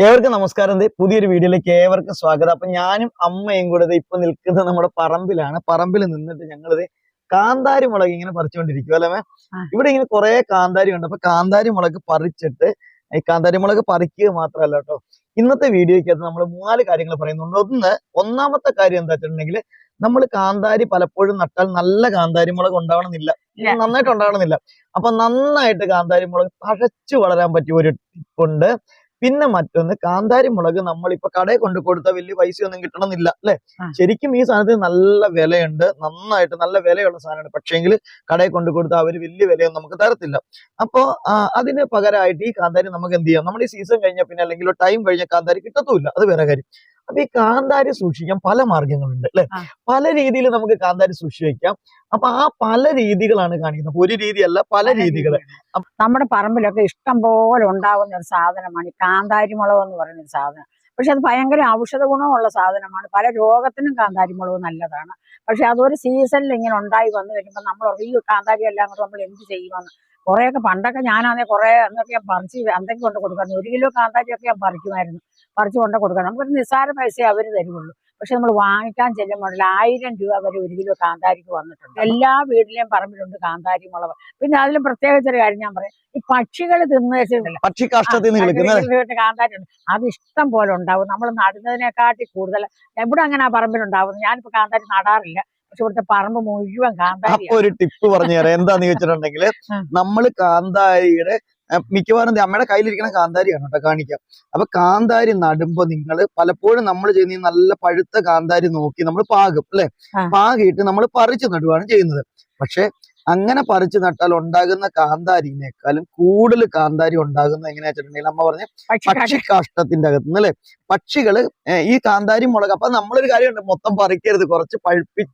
ഏവർക്കും നമസ്കാരം. പുതിയൊരു വീഡിയോയിലേക്ക് ഏവർക്കും സ്വാഗതം. അപ്പൊ ഞാനും അമ്മയും കൂടെ ഇപ്പൊ നിൽക്കുന്നത് നമ്മുടെ പറമ്പിലാണ്. പറമ്പിൽ നിന്നിട്ട് ഞങ്ങളിത് കാന്താരി മുളക് ഇങ്ങനെ പറിച്ചുകൊണ്ടിരിക്കും അല്ലേ? ഇവിടെ ഇങ്ങനെ കുറെ കാന്താരി ഉണ്ട്. അപ്പൊ കാന്താരി മുളക് പറിച്ചിട്ട് ഈ കാന്താരി മുളക് പറിക്കുക മാത്രമല്ല കേട്ടോ, ഇന്നത്തെ വീഡിയോയ്ക്കകത്ത് നമ്മൾ മൂന്നാല് കാര്യങ്ങൾ പറയുന്നുണ്ട്. ഒന്നാമത്തെ കാര്യം എന്താ വെച്ചിട്ടുണ്ടെങ്കിൽ, നമ്മൾ കാന്താരി പലപ്പോഴും നട്ടാൽ നല്ല കാന്താരി മുളക് ഉണ്ടാവണമെന്നില്ല, നന്നായിട്ട് ഉണ്ടാവണമെന്നില്ല. അപ്പൊ നന്നായിട്ട് കാന്താരി മുളക് തഴച്ചു വളരാൻ പറ്റിയ ഒരു ടിപ്പുണ്ട്. പിന്നെ മറ്റൊന്ന്, കാന്താരി മുളക് നമ്മളിപ്പോ കടയിൽ കൊണ്ട് കൊടുത്താൽ വലിയ പൈസയൊന്നും കിട്ടണമെന്നില്ല അല്ലെ? ശരിക്കും ഈ സാധനത്തിന് നല്ല വിലയുണ്ട്, നന്നായിട്ട് നല്ല വിലയുള്ള സാധനമാണ്. പക്ഷേങ്കിൽ കടയിൽ കൊണ്ട് കൊടുത്താൽ അവര് വലിയ വിലയൊന്നും നമുക്ക് തരത്തില്ല. അപ്പോ അതിന് പകരമായിട്ട് ഈ കാന്താരി നമുക്ക് എന്ത് ചെയ്യാം, നമ്മുടെ ഈ സീസൺ കഴിഞ്ഞ പിന്നെ അല്ലെങ്കിൽ ടൈം കഴിഞ്ഞ കാന്താരി കിട്ടത്തുമില്ല, അത് വേറെ കാര്യം. അപ്പൊ ഈ കാന്താരി സൂക്ഷിക്കാൻ പല മാർഗങ്ങളുണ്ട് അല്ലെ? പല രീതിയിൽ നമുക്ക് കാന്താരി സൂക്ഷിച്ചു വെക്കാം. അപ്പൊ ആ പല രീതികളാണ് കാണിക്കുന്നത്, ഒരു രീതിയല്ല, പല രീതികൾ. നമ്മുടെ പറമ്പിലൊക്കെ ഇഷ്ടം പോലെ ഉണ്ടാകുന്ന ഒരു സാധനമാണ് ഈ കാന്താരി മുളക് എന്ന് പറയുന്ന ഒരു സാധനം. പക്ഷെ അത് ഭയങ്കര ഔഷധ ഗുണമുള്ള സാധനമാണ്. പല രോഗത്തിനും കാന്താരി മുളക് നല്ലതാണ്. പക്ഷെ അതൊരു സീസണിൽ ഇങ്ങനെ ഉണ്ടായി വന്നു കഴിയുമ്പോൾ നമ്മൾ ഈ കാന്താരി എല്ലാം കൂടെ നമ്മൾ എന്ത് ചെയ്യുമെന്ന്, കുറേയൊക്കെ പണ്ടൊക്കെ ഞാനാണെ കുറെ എന്നൊക്കെ ഞാൻ പറിച്ച് എന്തെങ്കിലും കൊണ്ട് കൊടുക്കാറുണ്ട്. 1 കിലോ കാന്താരിയൊക്കെ ഞാൻ പറിക്കുമായിരുന്നു, പറിച്ചു കൊണ്ട് കൊടുക്കാൻ. നമുക്കൊരു നിസ്സാര പൈസയെ അവർ തരുള്ളൂ. പക്ഷെ നമ്മൾ വാങ്ങിക്കാൻ ചെല്ലുമ്പോൾ 1000 രൂപ വരെ 1 കിലോ കാന്താരിക്ക് വന്നിട്ടുണ്ട്. എല്ലാ വീട്ടിലെയും പറമ്പിലുണ്ട് കാന്താരി മുളക്. പിന്നെ അതിലും പ്രത്യേകിച്ചൊരു കാര്യം ഞാൻ പറയാം, ഈ പക്ഷികൾ തിന്നു വെച്ചിട്ടില്ല കാന്താരി ഉണ്ട്, അത് ഇഷ്ടം പോലെ ഉണ്ടാവും. നമ്മൾ നടുന്നതിനെക്കാട്ടി കൂടുതൽ എവിടെ അങ്ങനെ ആ പറമ്പിലുണ്ടാവുന്നു. ഞാനിപ്പോ കാന്താരി നടാറില്ല, പക്ഷെ ഇവിടുത്തെ പറമ്പ് മുഴുവൻ കാന്താരി. അപ്പൊ ഒരു ടിപ്പ് പറഞ്ഞു തരാം. എന്താന്ന് ചോദിച്ചിട്ടുണ്ടെങ്കിൽ, നമ്മൾ കാന്താരിയുടെ മിക്കവാറും അമ്മയുടെ കയ്യിലിരിക്കുന്ന കാന്താരിയാണ് കേട്ടോ കാണിക്കാം. അപ്പൊ കാന്താരി നടുമ്പോ നിങ്ങൾ പലപ്പോഴും നമ്മൾ ചെയ്യുന്ന നല്ല പഴുത്ത കാന്താരി നോക്കി നമ്മൾ പാകും അല്ലെ? പാകിയിട്ട് നമ്മൾ പറിച്ചു നടുവാണ് ചെയ്യുന്നത്. പക്ഷെ അങ്ങനെ പറിച്ചു നട്ടാൽ ഉണ്ടാകുന്ന കാന്താരിനേക്കാളും കൂടുതൽ കാന്താരി ഉണ്ടാകുന്ന എങ്ങനെയാ വെച്ചിട്ടുണ്ടെങ്കിൽ, അമ്മ പറഞ്ഞ പക്ഷിക്കാഷ്ടത്തിന്റെ അകത്തുനിന്ന് അല്ലെ? പക്ഷികള് ഈ കാന്താരി മുളക്, അപ്പൊ നമ്മളൊരു കാര്യമുണ്ട്, മൊത്തം പറിക്കരുത്, കുറച്ച്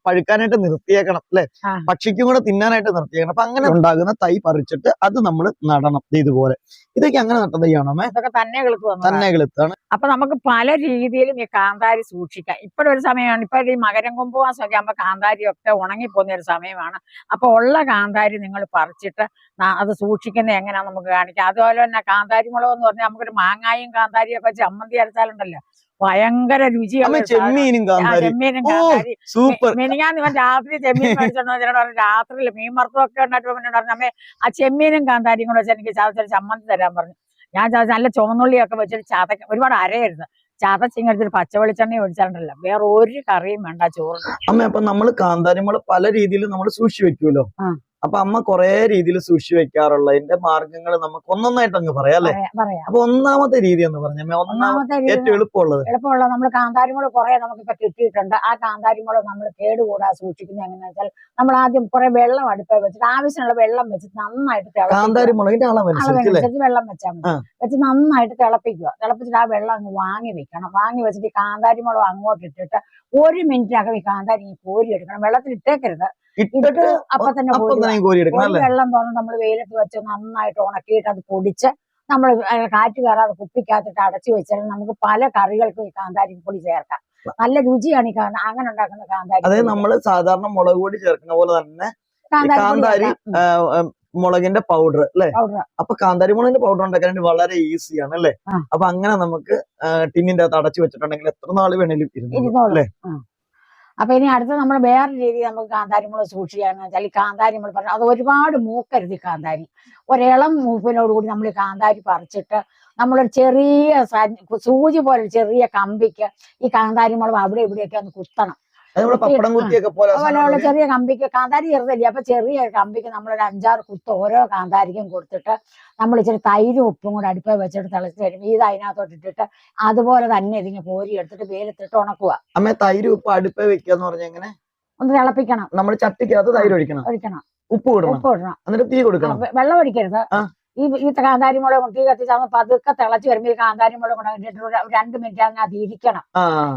പഴുക്കാനായിട്ട് നിർത്തിയേക്കണം അല്ലെ? പക്ഷിക്കും കൂടെ തിന്നാനായിട്ട് നിർത്തിയേക്കണം. അപ്പൊ അങ്ങനെ ഉണ്ടാകുന്ന തൈ പറിച്ചിട്ട് അത് നമ്മൾ നടണം. ഇതുപോലെ ഇതൊക്കെ അങ്ങനെ നട്ട തൈയാണോ? ഇതൊക്കെ തന്നെ കിളുത്താണ്. അപ്പൊ നമുക്ക് പല രീതിയിലും ഈ കാന്താരി സൂക്ഷിക്കാം. ഇപ്പോഴൊരു സമയമാണ്, ഇപ്പൊ ഈ മകരം കുംഭമാസമൊക്കെ ആകുമ്പോ കാന്താരി ഒക്കെ ഉണങ്ങിപ്പോകുന്ന ഒരു സമയമാണ്. അപ്പൊ ഉള്ള കാന്താരി നിങ്ങൾ പറിച്ചിട്ട് അത് സൂക്ഷിക്കുന്നത് എങ്ങനെയാണെന്ന് നമുക്ക് കാണിക്കാം. അതുപോലെ തന്നെ കാന്താരി മുളക് എന്ന് പറഞ്ഞാൽ നമുക്കൊരു മാങ്ങായും കാന്താരിയും ഒക്കെ ചമ്മന്തി അരച്ചാലുണ്ടല്ലോ ഭയങ്കര രുചിയാണ്. ചെമ്മീനും കാന്താരി. മിനിഞ്ഞാന്ന് ഇവൻ രാത്രി ചെമ്മീൻ മേടിച്ചോണ്ട് രാത്രിയിൽ മീൻ മറുത്തൊക്കെ ഉണ്ടായിട്ട് പറഞ്ഞു, അമ്മേ ആ ചെമ്മീനും കാന്താരിയും കൂടെ വെച്ചാൽ എനിക്ക് ചതച്ചൊരു ചമ്മന്തി തരാൻ പറഞ്ഞു. ഞാൻ നല്ല ചുവന്നുള്ളിയൊക്കെ വെച്ചിട്ട് ചതക്ക, ഒരുപാട് അരയരുത്, ചതച്ചിങ്ങടുത്തൊരു പച്ച വെളിച്ചെണ്ണ ഒഴിച്ചാലുണ്ടല്ലോ വേറെ ഒരു കറിയും വേണ്ട ചോറിന്. അമ്മ അപ്പൊ നമ്മള് കാന്താരി മുളക് പല രീതിയിൽ നമ്മൾ സൂക്ഷിച്ചു വെക്കുമല്ലോ. അപ്പൊ അമ്മ കുറെ രീതിയിൽ സൂക്ഷിച്ചു വെക്കാറുള്ളതിന്റെ മാർഗങ്ങൾ നമുക്ക് ഒന്നൊന്നായിട്ട് അങ്ങ് പറയാം അല്ലെ? അപ്പൊ ഒന്നാമത്തെ രീതി എന്ന് പറഞ്ഞാൽ ഏറ്റവും എളുപ്പമുള്ളത് നമ്മൾ കാന്താരിമുളക് കുറെ നമുക്കിപ്പോ കിട്ടിയിട്ടുണ്ട്. ആ കാന്താരിമുളക് നമ്മൾ കേടുകൂടാതെ സൂക്ഷിക്കുന്നത് എങ്ങനെയാ വെച്ചാൽ, നമ്മൾ ആദ്യം കുറെ വെള്ളം അടുപ്പേ വെച്ചിട്ട് ആവശ്യമുള്ള വെള്ളം വെച്ചിട്ട് നന്നായിട്ട് കാന്താരിമുളകിന്റെ അളവനുസരിച്ച് വെള്ളം വെച്ചാൽ മതി. വെച്ച് നന്നായിട്ട് തിളപ്പിക്കുക. തിളപ്പിച്ചിട്ട് ആ വെള്ളം അങ്ങ് വാങ്ങി വെക്കണം. വാങ്ങി വെച്ചിട്ട് ഈ കാന്താരിമുളക് അങ്ങോട്ട് ഇട്ടിട്ട് 1 മിനിറ്റിനകം ഈ കാന്താരി കോരി എടുക്കണം. വെള്ളത്തിൽ ഇട്ടേക്കരുത്, ഇട്ടിട്ട് അപ്പൊ തന്നെ വെള്ളം തോന്നുന്നു നമ്മൾ വെയിലത്ത് വെച്ച് നന്നായിട്ട് ഉണക്കിയിട്ട് അത് പൊടിച്ച് നമ്മൾ കാറ്റ് കയറാതെ കുപ്പിക്കകത്തിട്ട് അടച്ചു വെച്ചാൽ നമുക്ക് പല കറികൾക്കും ഈ കാന്താരി പൊടി ചേർക്കാം. നല്ല രുചിയാണ് ഈ അങ്ങനെ ഉണ്ടാക്കുന്ന കാന്താരി. അതായത് നമ്മള് സാധാരണ മുളക് പൊടി ചേർക്കുന്ന പോലെ തന്നെ കാന്താരി മുളകിന്റെ പൗഡർ അല്ലെ? അപ്പൊ കാന്താരി മുളകിന്റെ പൗഡർ ഉണ്ടാക്കാൻ വളരെ ഈസിയാണ് അല്ലെ? അപ്പൊ അങ്ങനെ നമുക്ക് ടിന്നിന്റെ അകത്ത് അടച്ചു വെച്ചിട്ടുണ്ടെങ്കിൽ എത്ര നാൾ വേണേലും ഇരുന്നോളും അല്ലെ? അപ്പൊ ഇനി അടുത്ത നമ്മൾ വേറെ രീതി നമുക്ക് കാന്താരിമുളക് സൂക്ഷിക്കാന്ന് വെച്ചാൽ, ഈ കാന്താരിമുളക് പറഞ്ഞാൽ അത് ഒരുപാട് മൂക്കരുത്. ഈ കാന്താരി ഒരിളം മൂപ്പിനോടുകൂടി നമ്മൾ ഈ കാന്താരി പറിച്ചിട്ട് നമ്മളൊരു ചെറിയ സൂചി പോലെ ചെറിയ കമ്പിക്ക് ഈ കാന്താരിമുളക് അവിടെ ഇവിടെയൊക്കെ ഒന്ന് കുത്തണം. ചെറിയ കമ്പിക്ക്, കാന്താരി ചെറുതല്ലേ, അപ്പൊ ചെറിയ കമ്പിക്ക് നമ്മളൊരു 5-6 കുത്ത് ഓരോ കാന്താരിക്കും കൊടുത്തിട്ട് നമ്മൾ ഇച്ചിരി തൈരും ഉപ്പും കൂടെ അടുപ്പ വെച്ചിട്ട് തിളച്ച് കഴിയുമ്പോൾ ഇത് അതിനകത്തോട്ട് ഇട്ടിട്ട് അതുപോലെ തന്നെ ഇതിങ്ങനെ കോരി എടുത്തിട്ട് വെയിലത്തിട്ട് ഉണക്കുക. അമ്മ തൈര് ഉപ്പ് അടുപ്പ വെക്കാന്ന് പറഞ്ഞാൽ എങ്ങനെ? ഒന്ന് തിളപ്പിക്കണം. നമ്മൾ ചട്ടിക്കകത്ത് തൈര് ഒഴിക്കണം, ഉപ്പ് ഇടണം, എന്നിട്ട് തീ കൊടുക്കണം. വെള്ളം ഒഴിക്കരുത്. ഈ കാന്താരിമുളക് തീ കത്തിച്ചാൽ പതുക്കെ തിളച്ച് വരുമ്പോൾ ഈ കാന്താരിമുളക് കൊണ്ട് 2 മിനിറ്റ് അതിനകത്ത് ഇരിക്കണം.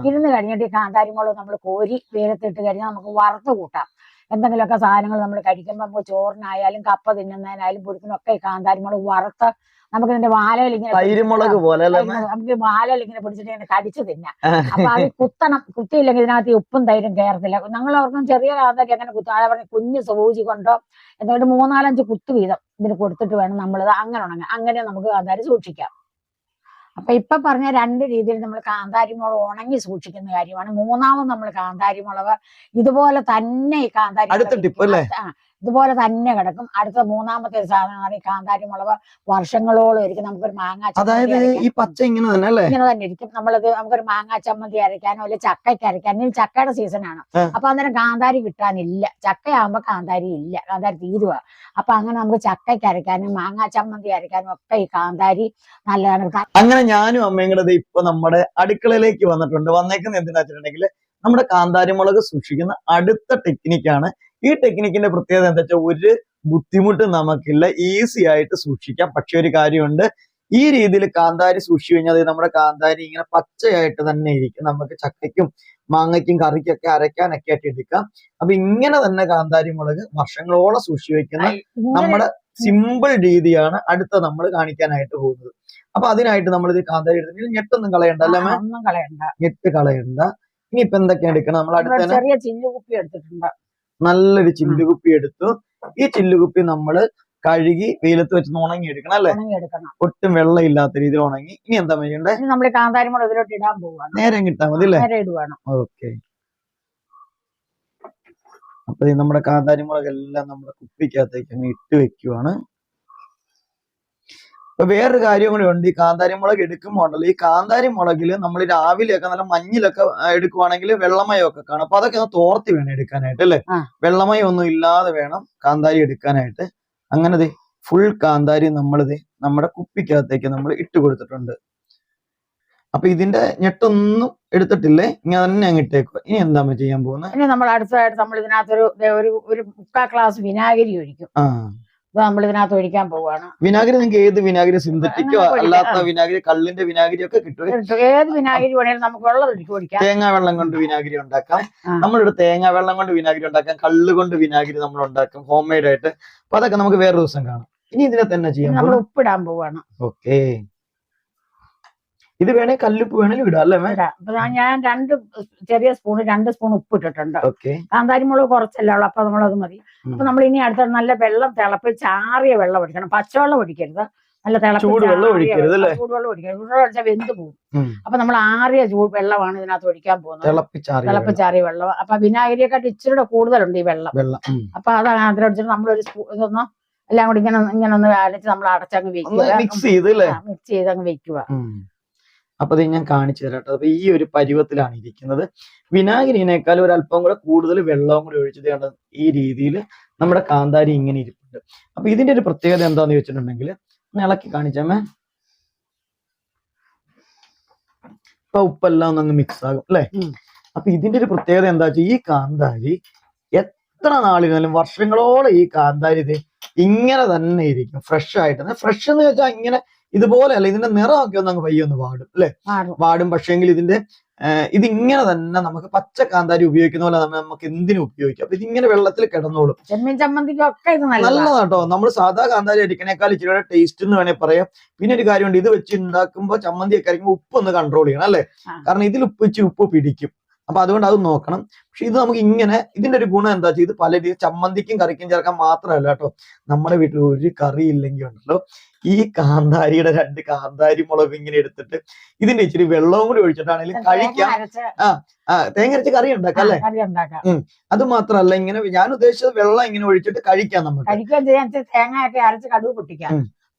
ഇരുന്ന് കഴിഞ്ഞിട്ട് ഈ കാന്താരിമുളക് നമ്മൾ കോരി വെയിലത്തിട്ട് കഴിഞ്ഞാൽ നമുക്ക് വറുത്ത് കൂട്ടാം. എന്തെങ്കിലുമൊക്കെ സാധനങ്ങൾ നമ്മൾ കഴിക്കുമ്പോൾ നമുക്ക് ചോറിനായാലും കപ്പ തിന്നുന്നതിനായാലും പുരുക്കിനൊക്കെ ഈ കാന്താരിമുളക് വറുത്ത് നമുക്ക് ഇതിന്റെ വാലയിൽ ഇങ്ങനെ നമുക്ക് വാലയിൽ ഇങ്ങനെ പിടിച്ചിട്ട് ഇങ്ങനെ കടിച്ചു തിന്നാം. അപ്പൊ അത് കുത്തണം. കുത്തിയില്ലെങ്കിൽ ഇതിനകത്ത് ഉപ്പും തൈരും കയറത്തില്ല. ഞങ്ങൾ ഓർക്കും ചെറിയ കാന്താരി അങ്ങനെ കുത്താതെ പറഞ്ഞ് കുഞ്ഞ് സൂചി കൊണ്ടോ എന്നിട്ട് 3-4-5 കുത്തു വീതം ഇതിന് കൊടുത്തിട്ട് വേണം നമ്മളിത് അങ്ങനെ ഉണങ്ങാൻ. അങ്ങനെ നമുക്ക് കാന്താരി സൂക്ഷിക്കാം. അപ്പൊ ഇപ്പൊ പറഞ്ഞ രണ്ട് രീതിയിൽ നമ്മൾ കാന്താരി മുളക് ഉണങ്ങി സൂക്ഷിക്കുന്ന കാര്യമാണ്. മൂന്നാമത് നമ്മൾ കാന്താരി മുളക് ഇതുപോലെ തന്നെ ഈ കാന്താരി അടുത്ത ടിപ്പ് അല്ലേ? ഇതുപോലെ തന്നെ കിടക്കും. അടുത്ത മൂന്നാമത്തെ ഒരു സാധനമാണ് ഈ കാന്താരി മുളക്. വർഷങ്ങളോളം ഇരിക്കും. നമുക്കൊരു മാങ്ങാ അതായത് ഈ പച്ച ഇങ്ങനെ തന്നെ അല്ലേ? ഇങ്ങനെ തന്നെ ഇരിക്കും. നമുക്കൊരു മാങ്ങാ ചമ്മന്തി അരയ്ക്കാനോ അല്ലെങ്കിൽ ചക്കയ്ക്ക് അരയ്ക്കാനോ. ഇനി ചക്കയുടെ സീസണാണ്. അപ്പൊ അന്നേരം കാന്താരി കിട്ടാനില്ല. ചക്കയാകുമ്പോ കാന്താരി ഇല്ല, കാന്താരി തീരുവ. അപ്പൊ അങ്ങനെ നമുക്ക് ചക്കയ്ക്ക് അരയ്ക്കാനും മാങ്ങാ ചമ്മന്തി അരയ്ക്കാനും ഒക്കെ ഈ കാന്താരി നല്ലതാണ്. അങ്ങനെ ഞാനും അമ്മയും കൂടെ ഇപ്പൊ നമ്മുടെ അടുക്കളയിലേക്ക് വന്നിട്ടുണ്ട്. വന്നേക്കുന്നത് എന്തിനാ വെച്ചിട്ടുണ്ടെങ്കിൽ നമ്മുടെ കാന്താരി മുളക് സൂക്ഷിക്കുന്ന അടുത്ത ടെക്നിക്കാണ്. ഈ ടെക്നിക്കിന്റെ പ്രത്യേകത എന്താ വെച്ചാൽ ഒരു ബുദ്ധിമുട്ട് നമുക്കില്ല, ഈസി ആയിട്ട് സൂക്ഷിക്കാം. പക്ഷെ ഒരു കാര്യമുണ്ട്, ഈ രീതിയിൽ കാന്താരി സൂക്ഷിച്ചു കഴിഞ്ഞാൽ നമ്മുടെ കാന്താരി ഇങ്ങനെ പച്ചയായിട്ട് തന്നെ ഇരിക്കും. നമുക്ക് ചക്കയ്ക്കും മാങ്ങയ്ക്കും കറിക്കൊക്കെ അരയ്ക്കാനൊക്കെ ആയിട്ട് എടുക്കാം. അപ്പൊ ഇങ്ങനെ തന്നെ കാന്താരി മുളക് വർഷങ്ങളോളം സൂക്ഷിച്ചു വെക്കുന്ന നമ്മുടെ സിമ്പിൾ രീതിയാണ് അടുത്ത നമ്മൾ കാണിക്കാനായിട്ട് പോകുന്നത്. അപ്പൊ അതിനായിട്ട് നമ്മൾ ഇത് കാന്താരി എടുത്തിട്ട് ഞെട്ടൊന്നും കളയണ്ട അല്ലേ? ഒന്നും കളയണ്ട, ഞെട്ട് കളയണ്ട. ഇനിയിപ്പൊ എന്തൊക്കെയാണ് എടുക്കണം? നമ്മൾ അടുത്ത ചെറിയ ചില്ലുകുപ്പി എടുത്തിട്ടുണ്ട്. നല്ലൊരു ചില്ലുകുപ്പി എടുത്തു. ഈ ചില്ലുകുപ്പി നമ്മള് കഴുകി വെയിലത്ത് വെച്ച് ഉണങ്ങി എടുക്കണം അല്ലെ? ഒട്ടും വെള്ളം ഇല്ലാത്ത രീതിയിൽ ഉണങ്ങി. ഇനി എന്താ ചെയ്യണ്ടേ? നമ്മൾ കാന്താരി മുളക് ഇതിലോട്ട് ഇടാൻ പോവാണ്. നേരം കിട്ടാ മതി അല്ലേ? ഓക്കെ. അപ്പൊ നമ്മുടെ കാന്താരി മുളക് എല്ലാം നമ്മുടെ കുപ്പിക്കകത്തേക്ക് അങ്ങ് ഇട്ട് വെക്കുവാണ്. അപ്പൊ വേറൊരു കാര്യം കൂടി ഉണ്ട്. ഈ കാന്താരി മുളക് എടുക്കുമ്പോൾ ഉണ്ടല്ലോ, ഈ കാന്താരി മുളകില് നമ്മൾ രാവിലെയൊക്കെ നല്ല മഞ്ഞിലൊക്കെ എടുക്കുവാണെങ്കിൽ വെള്ളമയമൊക്കെ കാണും. അപ്പൊ അതൊക്കെ ഒന്ന് തോർത്തി വേണം എടുക്കാനായിട്ട് അല്ലെ? വെള്ളമയം ഒന്നും ഇല്ലാതെ വേണം കാന്താരി എടുക്കാനായിട്ട്. അങ്ങനെ ഫുൾ കാന്താരി നമ്മളിത് നമ്മുടെ കുപ്പിക്കകത്തേക്ക് നമ്മൾ ഇട്ട് കൊടുത്തിട്ടുണ്ട്. അപ്പൊ ഇതിന്റെ ഞെട്ടൊന്നും എടുത്തിട്ടില്ലേ, ഇങ്ങനെ തന്നെ അങ്ങ് ഇട്ടേക്കുക. ഇനി എന്താ ചെയ്യാൻ പോകുന്നത്? ഇനി നമ്മൾ അടുത്തതായിട്ട് നമ്മൾ ഇതിനകത്തൊരു ഒരു 3/4 ഗ്ലാസ് വിനാഗിരി ഒഴിക്കും. നമ്മൾ ഇതിനകത്ത് ഒഴിക്കാൻ പോവാണ്. വിനാഗിരി നിങ്ങൾക്ക് ഏത് വിനാഗിരി, സിന്തറ്റിക്കോ അല്ലാത്ത വിനാഗിരി, കള്ളിന്റെ വിനാഗിരി ഒക്കെ കിട്ടും. ഏത് വിനാഗിരി വേണേലും നമുക്ക് വെള്ളം ഒഴിക്കാം. തേങ്ങാ വെള്ളം കൊണ്ട് വിനാഗിരി ഉണ്ടാക്കാം. നമ്മളിവിടെ തേങ്ങാ വെള്ളം കൊണ്ട് വിനാഗിരി ഉണ്ടാക്കാം, കള്ള് കൊണ്ട് വിനാഗിരി നമ്മൾ ഉണ്ടാക്കും ഹോം മെയ്ഡ് ആയിട്ട്. അപ്പൊ അതൊക്കെ നമുക്ക് വേറെ ദിവസം കാണാം. ഇനി ഇതിനെ തന്നെ ചെയ്യാം. നമ്മൾ ഉപ്പിടാൻ പോവാണ്. ഓക്കെ. ഇത് വേണേ കല്ലുപ്പ് വേണേലും ഇടാം അല്ലേ? ഞാൻ 2 ചെറിയ സ്പൂൺ 2 സ്പൂൺ ഉപ്പ് ഇട്ടിട്ടുണ്ട്. കാന്താരി മുളക് കുറച്ചല്ലേ ഉള്ളു, അപ്പൊ നമ്മളത് മതി. അപ്പൊ നമ്മൾ ഇനി അടുത്ത നല്ല വെള്ളം തിളപ്പിച്ച് ആറിയ വെള്ളം ഒഴിക്കണം. പച്ചവെള്ളം ഒഴിക്കരുത്, നല്ല ചൂടുവെള്ളം ഒഴിക്കരുത്. ചൂടുവെള്ളം ഒഴിച്ചാൽ വെന്ത് പോകും. അപ്പൊ നമ്മൾ ആറിയ വെള്ളമാണ് ഇതിനകത്ത് ഒഴിക്കാൻ പോകുന്നത്, തിളപ്പിച്ചാറിയ വെള്ളം. അപ്പൊ വിനാഗിരിയെക്കാട്ട് ഇച്ചിരി കൂടുതലുണ്ട് ഈ വെള്ളം. അപ്പൊ അത് അതിലൊഴിച്ചിട്ട് നമ്മളൊരു ഇതൊന്ന് എല്ലാം കൂടി ഇങ്ങനെ ഒന്ന് അരച്ച് നമ്മൾ അടച്ചങ്ങ് വെക്കുക, മിക്സ് ചെയ്ത് അങ്ങ് വെക്കുക. അപ്പൊ ഇത് ഞാൻ കാണിച്ചു തരാം കേട്ടോ. അപ്പൊ ഈ ഒരു പരുവത്തിലാണ് ഇരിക്കുന്നത്. വിനാഗിരിനേക്കാൾ ഒരല്പം കൂടെ കൂടുതൽ വെള്ളവും കൂടി ഒഴിച്ചത് കണ്ടത് ഈ രീതിയിൽ നമ്മുടെ കാന്താരി ഇങ്ങനെ ഇരിപ്പുണ്ട്. അപ്പൊ ഇതിന്റെ ഒരു പ്രത്യേകത എന്താന്ന് വെച്ചിട്ടുണ്ടെങ്കിൽ, ഇളക്കി കാണിച്ചാമേ. ഇപ്പൊ ഉപ്പെല്ലാം ഒന്നങ്ങ് മിക്സ് ആകും അല്ലെ? അപ്പൊ ഇതിന്റെ ഒരു പ്രത്യേകത എന്താ വെച്ചാൽ, ഈ കാന്താരി എത്ര നാളിനാലും വർഷങ്ങളോളം ഈ കാന്താരി ഇത് ഇങ്ങനെ തന്നെ ഇരിക്കും, ഫ്രഷ് ആയിട്ട്. ഫ്രഷ് എന്ന് വെച്ചാൽ ഇങ്ങനെ ഇതുപോലെ അല്ല, ഇതിന്റെ നിറമൊക്കെ ഒന്ന് അങ്ങ് പയ്യൊന്ന് വാടും അല്ലെ? വാടും. പക്ഷേങ്കിൽ ഇതിങ്ങനെ തന്നെ നമുക്ക് പച്ച കാന്താരി ഉപയോഗിക്കുന്ന പോലെ നമുക്ക് എന്തിനും ഉപയോഗിക്കാം. അപ്പൊ ഇതിങ്ങനെ വെള്ളത്തിൽ കിടന്നോളും. നല്ലതാട്ടോ. നമ്മൾ സാധാ കാന്താരി അരിക്കണേക്കാൾ ഇച്ചിരി ടേസ്റ്റ് എന്ന് വേണേൽ പറയാം. പിന്നെ ഒരു കാര്യമുണ്ട്, ഇത് വെച്ച് ഉണ്ടാക്കുമ്പോൾ ചമ്മന്തിയൊക്കെ അരിക്കുമ്പോൾ ഉപ്പ് ഒന്ന് കൺട്രോൾ ചെയ്യണം അല്ലെ? കാരണം ഇതിൽ ഉപ്പ് പിടിക്കും. അപ്പൊ അതുകൊണ്ട് അത് നോക്കണം. പക്ഷെ ഇത് നമുക്ക് ഇങ്ങനെ, ഇതിന്റെ ഒരു ഗുണം എന്താ വെച്ചാൽ, ഇത് പല രീതി ചമ്മന്തിക്കും കറിക്കും ചേർക്കാൻ മാത്രമല്ല കേട്ടോ. നമ്മുടെ വീട്ടിൽ ഒരു കറി ഇല്ലെങ്കിൽ ഉണ്ടല്ലോ, ഈ കാന്താരിയുടെ 2 കാന്താരി മുളക് ഇങ്ങനെ എടുത്തിട്ട് ഇതിന്റെ ഇച്ചിരി വെള്ളവും കൂടി ഒഴിച്ചിട്ടാണെങ്കിലും കഴിക്കാം. തേങ്ങ അരച്ച് കറി ഉണ്ടാക്കാം അല്ലെ? അത് മാത്രല്ല, ഇങ്ങനെ ഞാൻ ഉദ്ദേശിച്ചത് വെള്ളം ഇങ്ങനെ ഒഴിച്ചിട്ട് കഴിക്കാം. നമുക്ക്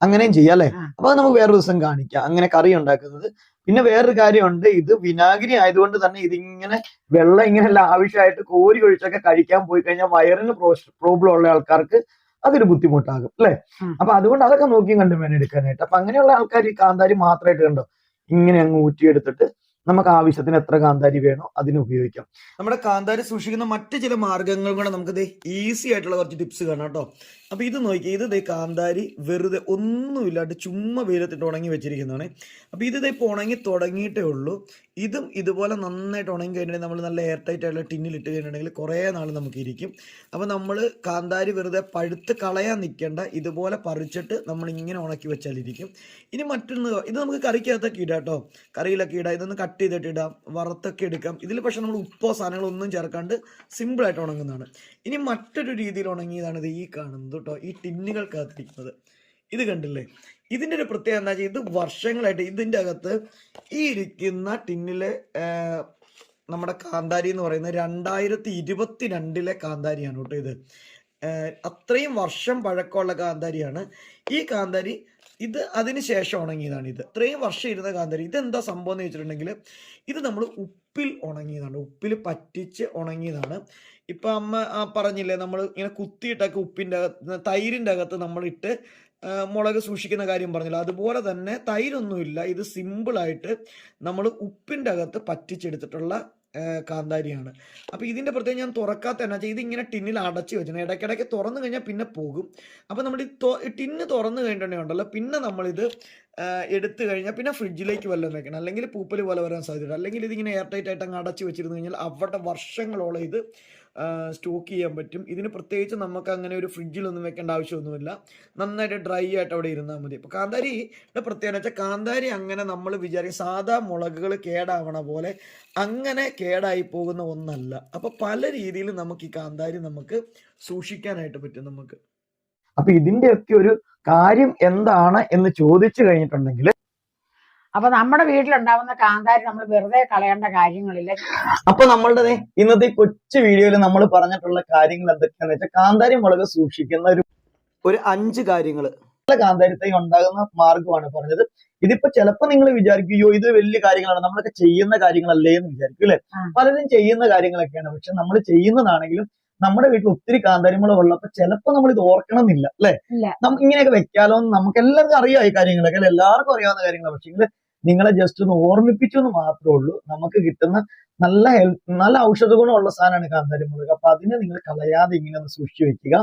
അങ്ങനെയും ചെയ്യാം അല്ലെ? അപ്പൊ അത് നമുക്ക് വേറൊരു ദിവസം കാണിക്കാം അങ്ങനെ കറി ഉണ്ടാക്കുന്നത്. പിന്നെ വേറൊരു കാര്യമുണ്ട്, ഇത് വിനാഗിരി ആയതുകൊണ്ട് തന്നെ ഇതിങ്ങനെ വെള്ളം ഇങ്ങനെ ആവശ്യമായിട്ട് കോരി ഒഴിച്ചൊക്കെ കഴിക്കാൻ പോയി കഴിഞ്ഞാൽ വയറിന് പ്രോബ്ലം ഉള്ള ആൾക്കാർക്ക് അതൊരു ബുദ്ധിമുട്ടാകും അല്ലെ? അപ്പൊ അതുകൊണ്ട് അതൊക്കെ നോക്കിയും കണ്ടും വേണം എടുക്കാനായിട്ട്. അപ്പൊ അങ്ങനെയുള്ള ആൾക്കാർ ഈ കാന്താരി മാത്രമായിട്ട് കണ്ടോ ഇങ്ങനെ അങ്ങ് ഊറ്റിയെടുത്തിട്ട് നമുക്ക് ആവശ്യത്തിന് എത്ര കാന്താരി വേണോ അതിന് ഉപയോഗിക്കാം. നമ്മുടെ കാന്താരി സൂക്ഷിക്കുന്ന മറ്റു ചില മാർഗങ്ങൾ കൂടെ നമുക്ക് ഈസി ആയിട്ടുള്ള കുറച്ച് ടിപ്സ് കാണാം കേട്ടോ. അപ്പൊ ഇത് നോക്കി, ഇത് കാന്താരി വെറുതെ ഒന്നുമില്ലാണ്ട് ചുമ്മാ വെയിലത്തിട്ട് ഉണങ്ങി വെച്ചിരിക്കുന്നതാണ്. അപ്പൊ ഇത് ഇപ്പൊ ഉണങ്ങി തുടങ്ങിയിട്ടേ ഉള്ളൂ. ഇതും ഇതുപോലെ നന്നായിട്ട് ഉണങ്ങി കഴിഞ്ഞിട്ടുണ്ടെങ്കിൽ നമ്മൾ നല്ല എയർ ടൈറ്റ് ആയിട്ടുള്ള ടിന്നിൽ ഇട്ട് കഴിഞ്ഞിട്ടുണ്ടെങ്കിൽ കുറേ നാൾ നമുക്ക് ഇരിക്കും. അപ്പൊ നമ്മൾ കാന്താരി വെറുതെ പഴുത്ത് കളയാൻ നിൽക്കേണ്ട, ഇതുപോലെ പറിച്ചിട്ട് നമ്മൾ ഇങ്ങനെ ഉണക്കി വെച്ചാൽ ഇരിക്കും. ഇനി മറ്റൊന്ന്, ഇത് നമുക്ക് കറിക്കകത്തൊക്കെ ഇടാം കേട്ടോ, കറിയിലൊക്കെ ഇടാം. ഇതൊന്ന് കട്ട് ചെയ്തിട്ട് ഇടാം, വറുത്തൊക്കെ എടുക്കാം. ഇതിൽ പക്ഷെ നമ്മൾ ഉപ്പോ സാധനങ്ങളൊന്നും ചേർക്കാണ്ട് സിമ്പിളായിട്ട് ഉണങ്ങുന്നതാണ്. ഇനി മറ്റൊരു രീതിയിൽ ഉണങ്ങിയതാണ് ഇത് ഈ കാണുന്നത് കേട്ടോ, ഈ ടിന്നുകൾക്കകത്തിരിക്കുന്നത്. ഇത് കണ്ടില്ലേ, ഇതിന്റെ ഒരു പ്രത്യേകത എന്താ വെച്ചാൽ ഇത് വർഷങ്ങളായിട്ട് ഇതിന്റെ അകത്ത് ഈ ഇരിക്കുന്ന ടിന്നിലെ നമ്മുടെ കാന്താരി എന്ന് പറയുന്നത് 2022 കാന്താരിയാണ് കേട്ടോ. ഇത് അത്രയും വർഷം പഴക്കമുള്ള കാന്താരിയാണ് ഈ കാന്താരി. ഇത് അതിന് ശേഷം ഉണങ്ങിയതാണ്. ഇത് ഇത്രയും വർഷം ഇരുന്ന കാന്താരി. ഇതെന്താ സംഭവം എന്ന് വെച്ചിട്ടുണ്ടെങ്കിൽ ഇത് നമ്മൾ ഉപ്പിൽ ഉണങ്ങിയതാണ്, ഉപ്പിൽ പറ്റിച്ച് ഉണങ്ങിയതാണ്. ഇപ്പൊ അമ്മ പറഞ്ഞില്ലേ, നമ്മൾ ഇങ്ങനെ കുത്തിയിട്ടൊക്കെ ഉപ്പിന്റെ അകത്ത് തൈരിന്റെ അകത്ത് നമ്മളിട്ട് മുളക് സൂക്ഷിക്കുന്ന കാര്യം പറഞ്ഞല്ലോ, അതുപോലെ തന്നെ തൈരൊന്നുമില്ല. ഇത് സിമ്പിളായിട്ട് നമ്മൾ ഉപ്പിന്റെ അകത്ത് പറ്റിച്ചെടുത്തിട്ടുള്ള കാന്താരിയാണ്. അപ്പൊ ഇതിന്റെ പ്രത്യേകം ഞാൻ തുറക്കാത്ത എന്നാ വെച്ചാൽ ഇതിങ്ങനെ ടിന്നിൽ അടച്ചു വെച്ചിട്ടുണ്ട്. ഇടയ്ക്കിടയ്ക്ക് തുറന്നു കഴിഞ്ഞാൽ പിന്നെ പോകും. അപ്പൊ നമ്മൾ ഈ ടിന്ന് തുറന്നു കഴിഞ്ഞിട്ടുണ്ടെങ്കിൽ പിന്നെ നമ്മളിത് എടുത്തു കഴിഞ്ഞാൽ പിന്നെ ഫ്രിഡ്ജിലേക്ക് വല്ലതും വെക്കണം, അല്ലെങ്കിൽ പൂപ്പൽ പോലെ വരാൻ സാധ്യത. അല്ലെങ്കിൽ ഇതിങ്ങനെ എയർ ടൈറ്റ് ആയിട്ട് അങ്ങ് അടച്ചു വെച്ചിരുന്നു കഴിഞ്ഞാൽ അവിടെ വർഷങ്ങളോളം ഇത് സ്റ്റോക്ക് ചെയ്യാൻ പറ്റും. ഇതിന് പ്രത്യേകിച്ച് നമുക്ക് അങ്ങനെ ഒരു ഫ്രിഡ്ജിലൊന്നും വെക്കേണ്ട ആവശ്യമൊന്നുമില്ല, നന്നായിട്ട് ഡ്രൈ ആയിട്ട് അവിടെ ഇരുന്നാൽ മതി. അപ്പോൾ കാന്താരിയുടെ പ്രത്യേകത വെച്ചാൽ കാന്താരി അങ്ങനെ നമ്മൾ വിചാരിക്കും സാധാ മുളകുകൾ കേടാവണ പോലെ അങ്ങനെ കേടായി പോകുന്ന ഒന്നല്ല. അപ്പോൾ പല രീതിയിൽ നമുക്ക് ഈ കാന്താരി നമുക്ക് സൂക്ഷിക്കാനായിട്ട് പറ്റും നമുക്ക്. അപ്പൊ ഇതിന്റെയൊക്കെ ഒരു കാര്യം എന്താണ് എന്ന് ചോദിച്ചു കഴിഞ്ഞിട്ടുണ്ടെങ്കിൽ, അപ്പൊ നമ്മുടെ വീട്ടിലുണ്ടാവുന്ന കാന്താരി നമ്മൾ വെറുതെ കളയേണ്ട കാര്യങ്ങളില്ല. അപ്പൊ നമ്മളുടെ ഇന്നത്തെ കൊച്ചു വീഡിയോയിൽ നമ്മൾ പറഞ്ഞിട്ടുള്ള കാര്യങ്ങൾ എന്തൊക്കെയാന്ന് വെച്ചാൽ കാന്താരി മുളക് സൂക്ഷിക്കുന്ന ഒരു 5 കാര്യങ്ങൾ. കാന്താരി തൈ ഉണ്ടാകുന്ന മാർഗമാണ് പറഞ്ഞത്. ഇതിപ്പോ ചിലപ്പോ നിങ്ങൾ വിചാരിക്കുകയോ ഇത് വലിയ കാര്യങ്ങളാണ്, നമ്മളൊക്കെ ചെയ്യുന്ന കാര്യങ്ങളല്ലേ എന്ന് വിചാരിക്കും അല്ലെ. പലരും ചെയ്യുന്ന കാര്യങ്ങളൊക്കെയാണ്, പക്ഷെ നമ്മൾ ചെയ്യുന്നതാണെങ്കിലും നമ്മുടെ വീട്ടിൽ ഒത്തിരി കാന്താരിമുളക് ഉള്ളപ്പോ ചിലപ്പോ നമ്മൾ ഇത് ഓർക്കണമെന്നില്ല അല്ലെ. ഇങ്ങനെയൊക്കെ വെക്കാലോ എന്ന് നമുക്ക് എല്ലാവർക്കും അറിയാം ഈ കാര്യങ്ങളൊക്കെ അല്ലെ, എല്ലാവർക്കും അറിയാവുന്ന കാര്യങ്ങളാണ്. പക്ഷെ നിങ്ങളെ ജസ്റ്റ് ഒന്ന് ഓർമ്മിപ്പിച്ചു എന്ന് മാത്രമേ ഉള്ളൂ. നമുക്ക് കിട്ടുന്ന നല്ല ഔഷധ ഗുണമുള്ള സാധനമാണ് കാന്താരിമുളക്. അപ്പൊ അതിനെ നിങ്ങൾ കളയാതെ ഇങ്ങനെ ഒന്ന് സൂക്ഷിച്ചു വെക്കുക.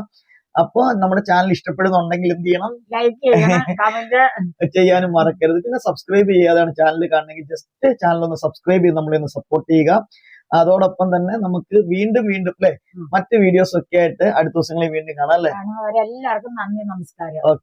അപ്പൊ നമ്മുടെ ചാനൽ ഇഷ്ടപ്പെടുന്നുണ്ടെങ്കിൽ എന്ത് ചെയ്യണം, ലൈക്ക് ചെയ്യണം, കമന്റ് ചെയ്യാനും മറക്കരുത്. പിന്നെ സബ്സ്ക്രൈബ് ചെയ്യാതാണ് ചാനൽ കാണണമെങ്കിൽ ജസ്റ്റ് ചാനൽ ഒന്ന് സബ്സ്ക്രൈബ് ചെയ്ത് നമ്മളെ ഒന്ന് സപ്പോർട്ട് ചെയ്യുക. അതോടൊപ്പം തന്നെ നമുക്ക് വീണ്ടും അല്ലെ മറ്റ് വീഡിയോസ് ഒക്കെ ആയിട്ട് അടുത്ത ദിവസങ്ങളിൽ വീണ്ടും കാണാം അല്ലെ. എല്ലാവർക്കും നന്ദി, നമസ്കാരം.